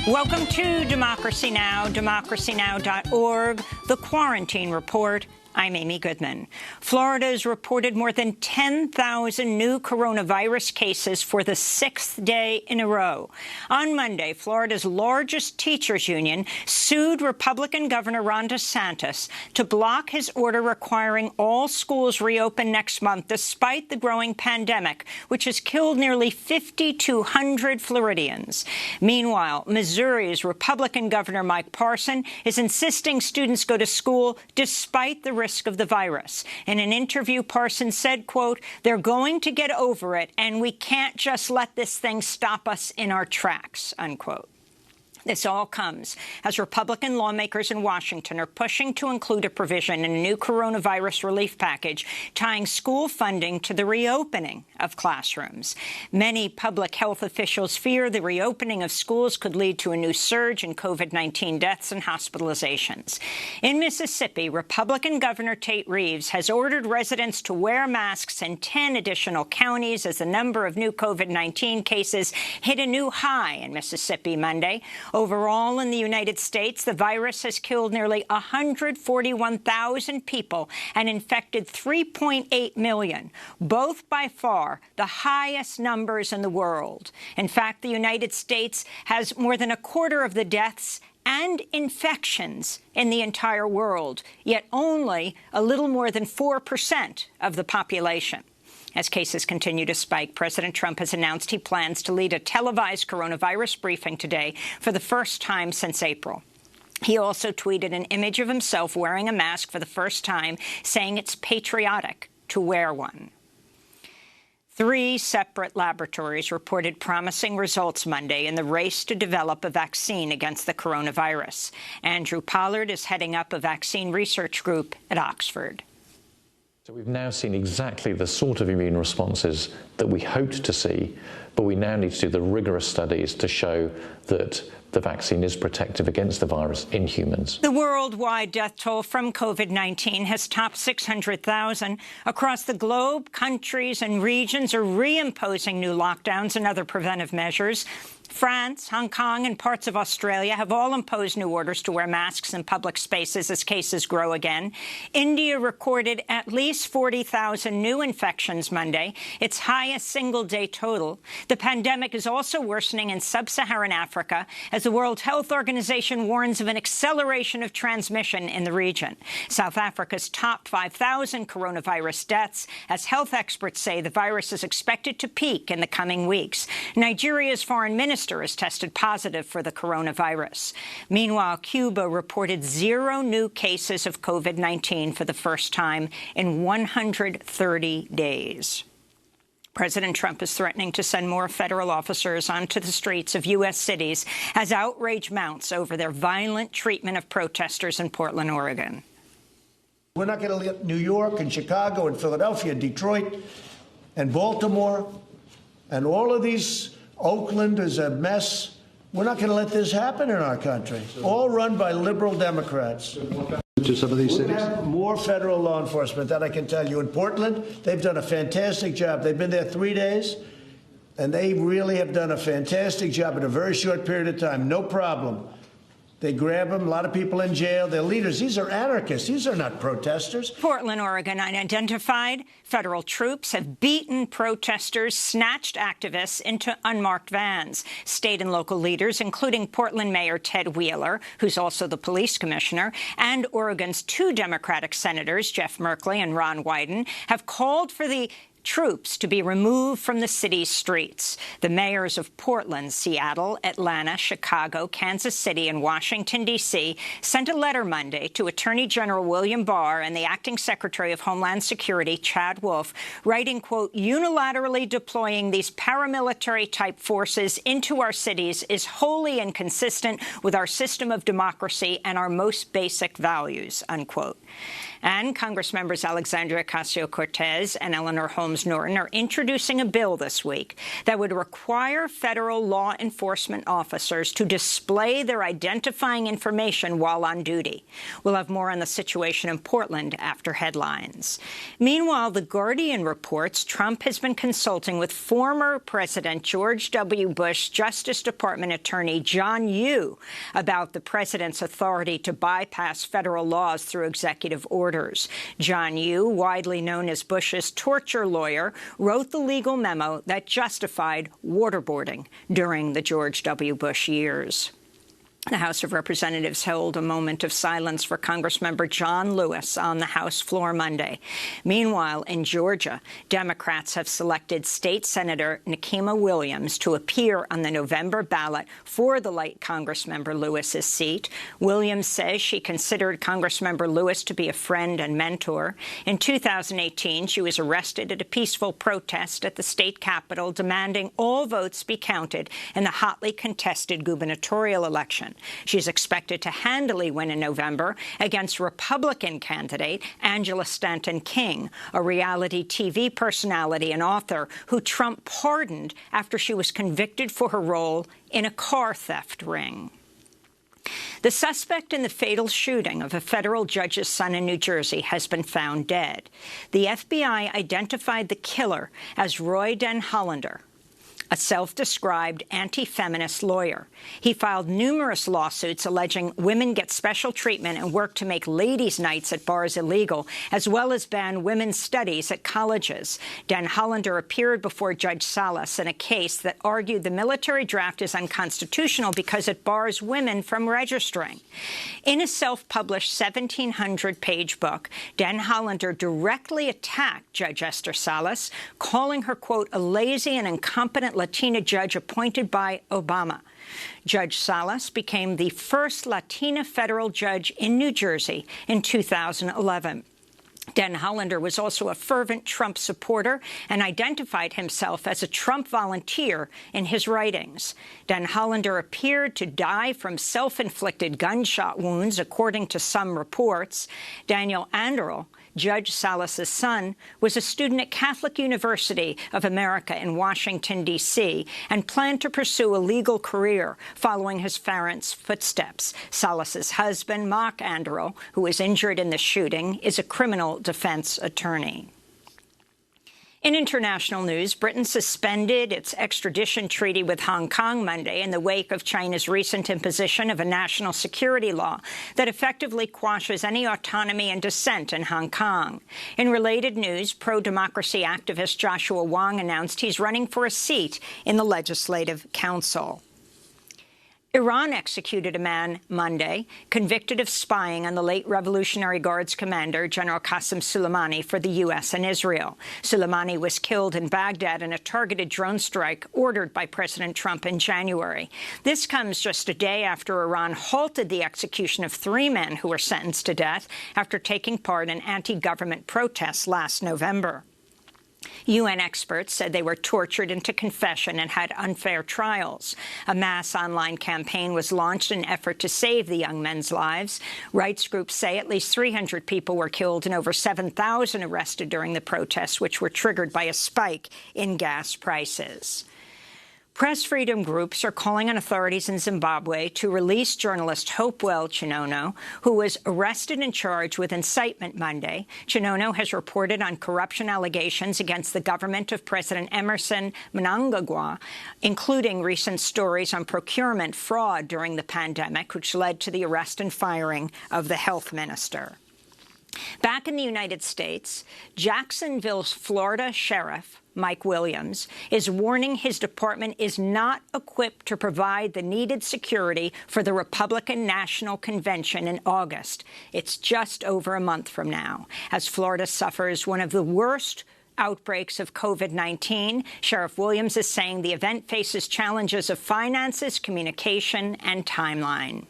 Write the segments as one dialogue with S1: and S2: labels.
S1: Welcome to Democracy Now!, democracynow.org, The Quarantine Report. I'm Amy Goodman. Florida has reported more than 10,000 new coronavirus cases for the sixth day in a row. On Monday, Florida's largest teachers union sued Republican Governor Ron DeSantis to block his order requiring all schools reopen next month, despite the growing pandemic, which has killed nearly 5,200 Floridians. Meanwhile, Missouri's Republican Governor Mike Parson is insisting students go to school despite the risk of the virus. In an interview, Parson said, quote, "They're going to get over it, and we can't just let this thing stop us in our tracks," unquote. This all comes as Republican lawmakers in Washington are pushing to include a provision in a new coronavirus relief package tying school funding to the reopening of classrooms. Many public health officials fear the reopening of schools could lead to a new surge in COVID-19 deaths and hospitalizations. In Mississippi, Republican Governor Tate Reeves has ordered residents to wear masks in 10 additional counties as the number of new COVID-19 cases hit a new high in Mississippi Monday. Overall, in the United States, the virus has killed nearly 141,000 people and infected 3.8 million, both by far the highest numbers in the world. In fact, the United States has more than a quarter of the deaths and infections in the entire world, yet only a little more than 4% of the population. As cases continue to spike, President Trump has announced he plans to lead a televised coronavirus briefing today for the first time since April. He also tweeted an image of himself wearing a mask for the first time, saying it's patriotic to wear one. 3 separate laboratories reported promising results Monday in the race to develop a vaccine against the coronavirus. Andrew Pollard is heading up a vaccine research group at Oxford.
S2: So we've now seen exactly the sort of immune responses that we hoped to see, but we now need to do the rigorous studies to show that the vaccine is protective against the virus in humans.
S1: The worldwide death toll from COVID-19 has topped 600,000. Across the globe, countries and regions are reimposing new lockdowns and other preventive measures. France, Hong Kong, and parts of Australia have all imposed new orders to wear masks in public spaces as cases grow again. India recorded at least 40,000 new infections Monday, its highest single-day total. The pandemic is also worsening in sub-Saharan Africa as the World Health Organization warns of an acceleration of transmission in the region. South Africa's topped 5,000 coronavirus deaths as health experts say the virus is expected to peak in the coming weeks. Nigeria's foreign minister has tested positive for the coronavirus. Meanwhile, Cuba reported 0 new cases of COVID-19 for the first time in 130 days. President Trump is threatening to send more federal officers onto the streets of U.S. cities as outrage mounts over their violent treatment of protesters in Portland, Oregon.
S3: We're not going to let New York and Chicago and Philadelphia, Detroit and Baltimore and all of these, Oakland is a mess. We're not going to let this happen in our country. All run by liberal Democrats.
S4: To some of these cities?
S3: We have more federal law enforcement, that I can tell you. In Portland, they've done a fantastic job. They've been there 3 days, and they really have done a fantastic job in a very short period of time. No problem. They grab them, a lot of people in jail. They're leaders. These are anarchists. These are not protesters.
S1: Portland, Oregon, unidentified. Federal troops have beaten protesters, snatched activists into unmarked vans. State and local leaders, including Portland Mayor Ted Wheeler, who's also the police commissioner, and Oregon's 2 Democratic senators, Jeff Merkley and Ron Wyden, have called for the troops to be removed from the city's streets. The mayors of Portland, Seattle, Atlanta, Chicago, Kansas City, and Washington, D.C. sent a letter Monday to Attorney General William Barr and the acting Secretary of Homeland Security, Chad Wolf, writing, quote, "Unilaterally deploying these paramilitary-type forces into our cities is wholly inconsistent with our system of democracy and our most basic values," unquote. And Congress members Alexandria Ocasio-Cortez and Eleanor Holmes Helms Norton are introducing a bill this week that would require federal law enforcement officers to display their identifying information while on duty. We'll have more on the situation in Portland after headlines. Meanwhile, The Guardian reports Trump has been consulting with former President George W. Bush Justice Department Attorney John Yoo about the president's authority to bypass federal laws through executive orders. John Yoo, widely known as Bush's torture lawyer, wrote the legal memo that justified waterboarding during the George W. Bush years. The House of Representatives held a moment of silence for Congressmember John Lewis on the House floor Monday. Meanwhile, in Georgia, Democrats have selected State Senator Nikema Williams to appear on the November ballot for the late Congressmember Lewis's seat. Williams says she considered Congressmember Lewis to be a friend and mentor. In 2018, she was arrested at a peaceful protest at the state capitol demanding all votes be counted in the hotly contested gubernatorial election. She's expected to handily win in November against Republican candidate Angela Stanton King, a reality TV personality and author who Trump pardoned after she was convicted for her role in a car theft ring. The suspect in the fatal shooting of a federal judge's son in New Jersey has been found dead. The FBI identified the killer as Roy Den Hollander, a self-described anti-feminist lawyer. He filed numerous lawsuits alleging women get special treatment and work to make ladies' nights at bars illegal, as well as ban women's studies at colleges. Den Hollander appeared before Judge Salas in a case that argued the military draft is unconstitutional because it bars women from registering. In a self-published 1,700-page book, Den Hollander directly attacked Judge Esther Salas, calling her, quote, a lazy and incompetent Latina judge appointed by Obama. Judge Salas became the first Latina federal judge in New Jersey in 2011. Den Hollander was also a fervent Trump supporter and identified himself as a Trump volunteer in his writings. Den Hollander appeared to die from self-inflicted gunshot wounds, according to some reports. Daniel Anderl, Judge Salas's son, was a student at Catholic University of America in Washington, D.C., and planned to pursue a legal career following his parents' footsteps. Salas's husband, Mark Anderl, who was injured in the shooting, is a criminal defense attorney. In international news, Britain suspended its extradition treaty with Hong Kong Monday in the wake of China's recent imposition of a national security law that effectively quashes any autonomy and dissent in Hong Kong. In related news, pro-democracy activist Joshua Wong announced he's running for a seat in the Legislative Council. Iran executed a man Monday convicted of spying on the late Revolutionary Guards commander, General Qasem Soleimani, for the U.S. and Israel. Soleimani was killed in Baghdad in a targeted drone strike ordered by President Trump in January. This comes just a day after Iran halted the execution of 3 men who were sentenced to death after taking part in anti-government protests last November. UN experts said they were tortured into confession and had unfair trials. A mass online campaign was launched in an effort to save the young men's lives. Rights groups say at least 300 people were killed and over 7,000 arrested during the protests, which were triggered by a spike in gas prices. Press freedom groups are calling on authorities in Zimbabwe to release journalist Hopewell Chinono, who was arrested and charged with incitement Monday. Chinono has reported on corruption allegations against the government of President Emerson Mnangagwa, including recent stories on procurement fraud during the pandemic, which led to the arrest and firing of the health minister. Back in the United States, Jacksonville's Florida sheriff, Mike Williams, is warning his department is not equipped to provide the needed security for the Republican National Convention in August. It's just over a month from now. As Florida suffers one of the worst outbreaks of COVID-19, Sheriff Williams is saying the event faces challenges of finances, communication, and timeline.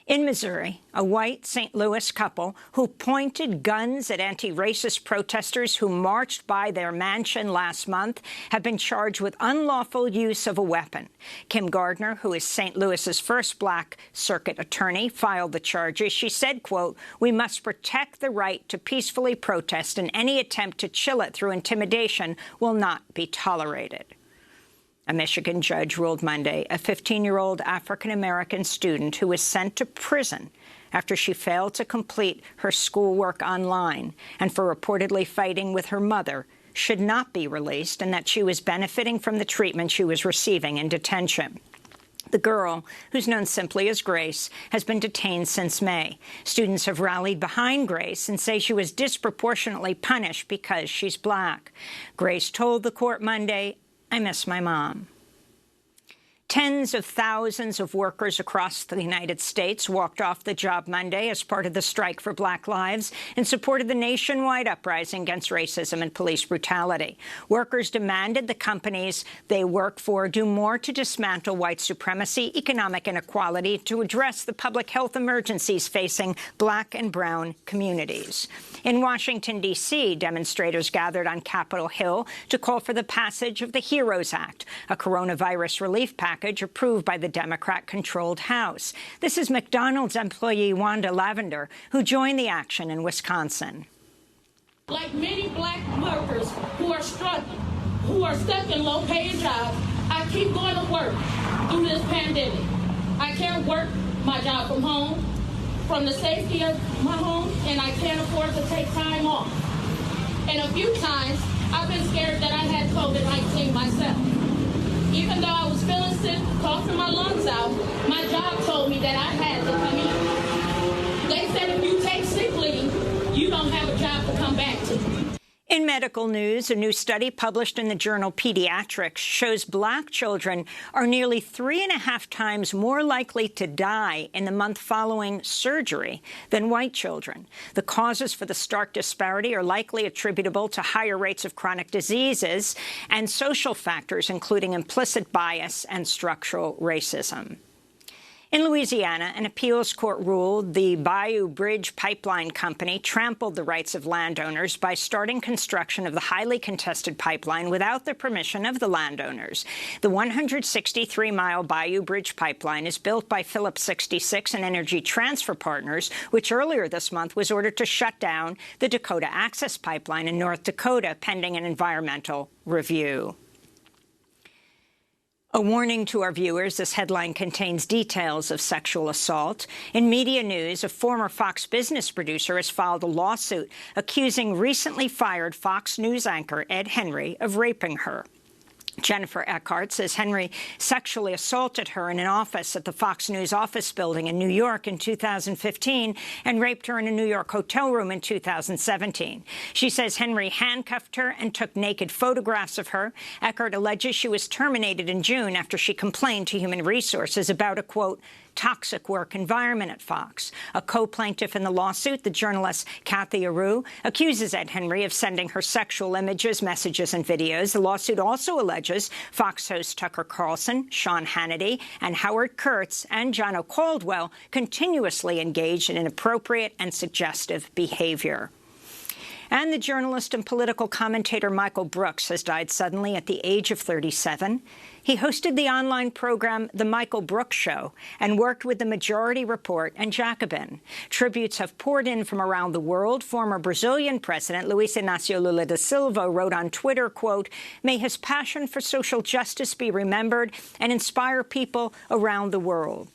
S1: In Missouri, a white St. Louis couple who pointed guns at anti-racist protesters who marched by their mansion last month have been charged with unlawful use of a weapon. Kim Gardner, who is St. Louis's first black circuit attorney, filed the charges. She said, quote, "We must protect the right to peacefully protest, and any attempt to chill it through intimidation will not be tolerated." A Michigan judge ruled Monday a 15-year-old African-American student who was sent to prison after she failed to complete her schoolwork online and for reportedly fighting with her mother should not be released, and that she was benefiting from the treatment she was receiving in detention. The girl, who's known simply as Grace, has been detained since May. Students have rallied behind Grace and say she was disproportionately punished because she's black. Grace told the court Monday, "I miss my mom." Tens of thousands of workers across the United States walked off the job Monday as part of the strike for Black Lives in support of the nationwide uprising against racism and police brutality. Workers demanded the companies they work for do more to dismantle white supremacy, economic inequality, to address the public health emergencies facing black and brown communities. In Washington, D.C., demonstrators gathered on Capitol Hill to call for the passage of the HEROES Act, a coronavirus relief package approved by the Democrat-controlled House. This is McDonald's employee Wanda Lavender, who joined the action in Wisconsin.
S4: Like many black workers who are struggling, who are stuck in low-paying jobs, I keep going to work through this pandemic. I can't work my job from home, from the safety of my home, and I can't afford to take time off. And a few times, I've been scared that I had COVID-19 myself. Even though I was feeling sick, coughing my lungs out, my job told me that I had to come in. They said if you take sick leave, you don't have a job to come back to.
S1: In medical news, a new study published in the journal Pediatrics shows black children are nearly 3.5 times more likely to die in the month following surgery than white children. The causes for the stark disparity are likely attributable to higher rates of chronic diseases and social factors, including implicit bias and structural racism. In Louisiana, an appeals court ruled the Bayou Bridge Pipeline Company trampled the rights of landowners by starting construction of the highly contested pipeline without the permission of the landowners. The 163-mile Bayou Bridge Pipeline is built by Phillips 66 and Energy Transfer Partners, which earlier this month was ordered to shut down the Dakota Access Pipeline in North Dakota pending an environmental review. A warning to our viewers, this headline contains details of sexual assault. In media news, a former Fox Business producer has filed a lawsuit accusing recently fired Fox News anchor Ed Henry of raping her. Jennifer Eckhart says Henry sexually assaulted her in an office at the Fox News office building in New York in 2015 and raped her in a New York hotel room in 2017. She says Henry handcuffed her and took naked photographs of her. Eckhart alleges she was terminated in June after she complained to Human Resources about a, quote, toxic work environment at Fox. A co-plaintiff in the lawsuit, the journalist Kathy Aru, accuses Ed Henry of sending her sexual images, messages, and videos. The lawsuit also alleges Fox hosts Tucker Carlson, Sean Hannity, and Howard Kurtz and John O'Caldwell continuously engaged in inappropriate and suggestive behavior. And the journalist and political commentator Michael Brooks has died suddenly at the age of 37. He hosted the online program The Michael Brooks Show and worked with The Majority Report and Jacobin. Tributes have poured in from around the world. Former Brazilian President Luiz Inácio Lula da Silva wrote on Twitter, quote, "May his passion for social justice be remembered and inspire people around the world."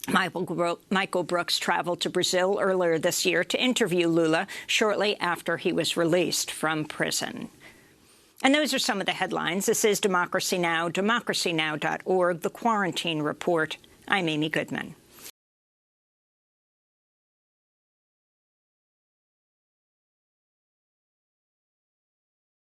S1: Michael Brooks traveled to Brazil earlier this year to interview Lula shortly after he was released from prison. And those are some of the headlines. This is Democracy Now!, democracynow.org, The Quarantine Report. I'm Amy Goodman.